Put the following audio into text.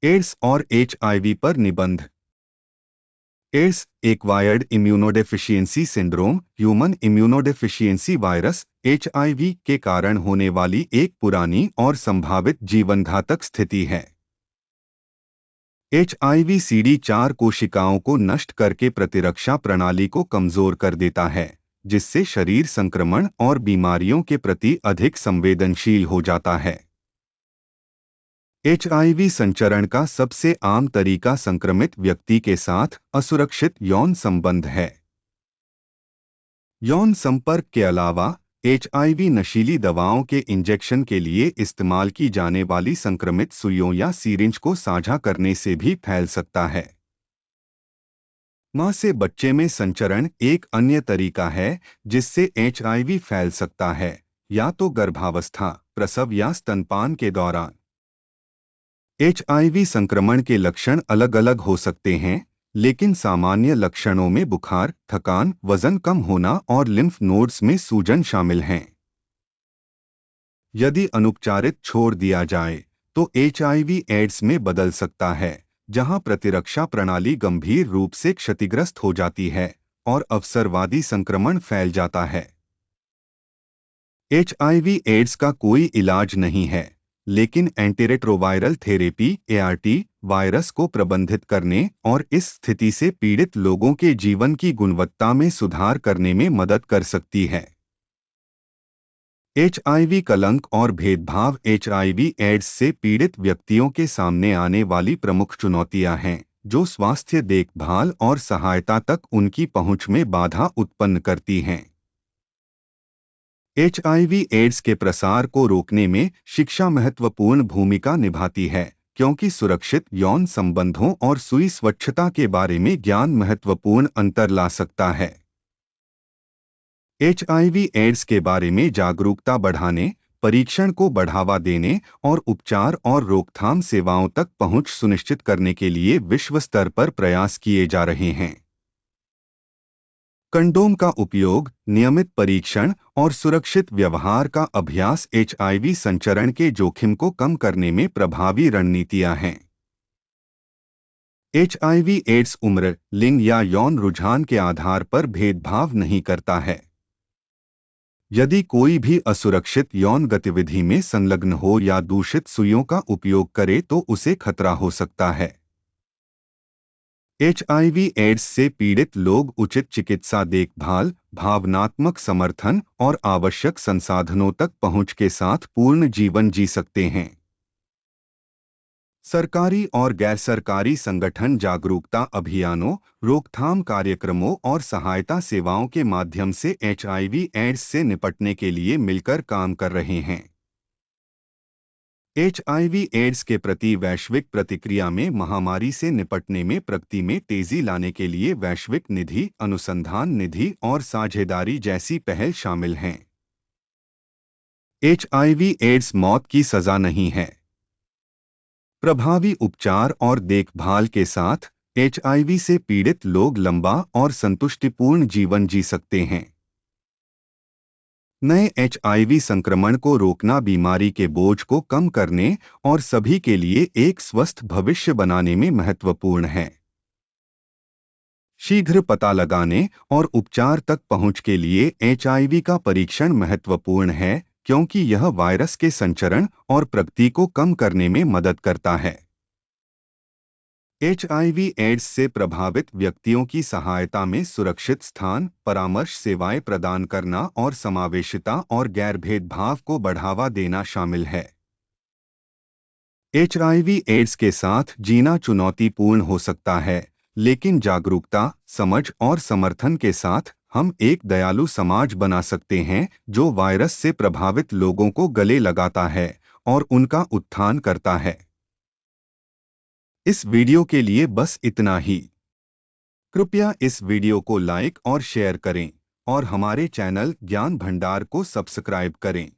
Ads और HIV पर निबंध। Ads acquired immunodeficiency syndrome human immunodeficiency virus HIV के कारण होने वाली एक पुरानी और संभावित जीवनघातक स्थिति है। एचआईवी CD4 कोशिकाओं को नष्ट करके प्रतिरक्षा प्रणाली को कमजोर कर देता है, जिससे शरीर संक्रमण और बीमारियों के प्रति अधिक संवेदनशील हो जाता है। एचआईवी संचरण का सबसे आम तरीका संक्रमित व्यक्ति के साथ असुरक्षित यौन संबंध है। यौन संपर्क के अलावा एचआईवी नशीली दवाओं के इंजेक्शन के लिए इस्तेमाल की जाने वाली संक्रमित सुइयों या सीरिंज को साझा करने से भी फैल सकता है। मां से बच्चे में संचरण एक अन्य तरीका है जिससे एचआईवी फैल सकता है, या तो गर्भावस्था, प्रसव या स्तनपान के दौरान। एचआईवी संक्रमण के लक्षण अलग अलग हो सकते हैं, लेकिन सामान्य लक्षणों में बुखार, थकान, वजन कम होना और लिम्फ नोड्स में सूजन शामिल हैं। यदि अनुपचारित छोड़ दिया जाए तो एचआईवी एड्स में बदल सकता है, जहां प्रतिरक्षा प्रणाली गंभीर रूप से क्षतिग्रस्त हो जाती है और अवसरवादी संक्रमण फैल जाता है। एचआईवी एड्स का कोई इलाज नहीं है, लेकिन एंटीरेट्रोवायरल थेरेपी ART वायरस को प्रबंधित करने और इस स्थिति से पीड़ित लोगों के जीवन की गुणवत्ता में सुधार करने में मदद कर सकती है। एचआईवी कलंक और भेदभाव एचआईवी एड्स से पीड़ित व्यक्तियों के सामने आने वाली प्रमुख चुनौतियां हैं, जो स्वास्थ्य देखभाल और सहायता तक उनकी पहुंच में बाधा उत्पन्न करती हैं। एचआईवी एड्स के प्रसार को रोकने में शिक्षा महत्वपूर्ण भूमिका निभाती है, क्योंकि सुरक्षित यौन संबंधों और सुई स्वच्छता के बारे में ज्ञान महत्वपूर्ण अंतर ला सकता है। एचआईवी एड्स के बारे में जागरूकता बढ़ाने, परीक्षण को बढ़ावा देने और उपचार और रोकथाम सेवाओं तक पहुंच सुनिश्चित करने के लिए विश्व स्तर पर प्रयास किए जा रहे हैं। कंडोम का उपयोग, नियमित परीक्षण और सुरक्षित व्यवहार का अभ्यास एचआईवी संचरण के जोखिम को कम करने में प्रभावी रणनीतियां हैं। एचआईवी एड्स उम्र, लिंग या यौन रुझान के आधार पर भेदभाव नहीं करता है। यदि कोई भी असुरक्षित यौन गतिविधि में संलग्न हो या दूषित सुइयों का उपयोग करे तो उसे खतरा हो सकता है। एचआईवी एड्स से पीड़ित लोग उचित चिकित्सा देखभाल, भावनात्मक समर्थन और आवश्यक संसाधनों तक पहुंच के साथ पूर्ण जीवन जी सकते हैं। सरकारी और गैर सरकारी संगठन जागरूकता अभियानों, रोकथाम कार्यक्रमों और सहायता सेवाओं के माध्यम से एचआईवी एड्स से निपटने के लिए मिलकर काम कर रहे हैं। एचआईवी एड्स के प्रति वैश्विक प्रतिक्रिया में महामारी से निपटने में प्रगति में तेजी लाने के लिए वैश्विक निधि, अनुसंधान निधि और साझेदारी जैसी पहल शामिल हैं। एचआईवी एड्स मौत की सजा नहीं है। प्रभावी उपचार और देखभाल के साथ एचआईवी से पीड़ित लोग लंबा और संतुष्टिपूर्ण जीवन जी सकते हैं। नए एचआईवी संक्रमण को रोकना बीमारी के बोझ को कम करने और सभी के लिए एक स्वस्थ भविष्य बनाने में महत्वपूर्ण है। शीघ्र पता लगाने और उपचार तक पहुंच के लिए एचआईवी का परीक्षण महत्वपूर्ण है, क्योंकि यह वायरस के संचरण और प्रगति को कम करने में मदद करता है। एचआईवी एड्स से प्रभावित व्यक्तियों की सहायता में सुरक्षित स्थान, परामर्श सेवाएं प्रदान करना और समावेशिता और गैर भेदभाव को बढ़ावा देना शामिल है। एचआईवी एड्स के साथ जीना चुनौतीपूर्ण हो सकता है, लेकिन जागरूकता, समझ और समर्थन के साथ हम एक दयालु समाज बना सकते हैं जो वायरस से प्रभावित लोगों को गले लगाता है और उनका उत्थान करता है। इस वीडियो के लिए बस इतना ही। कृपया इस वीडियो को लाइक और शेयर करें और हमारे चैनल ज्ञान भंडार को सब्सक्राइब करें।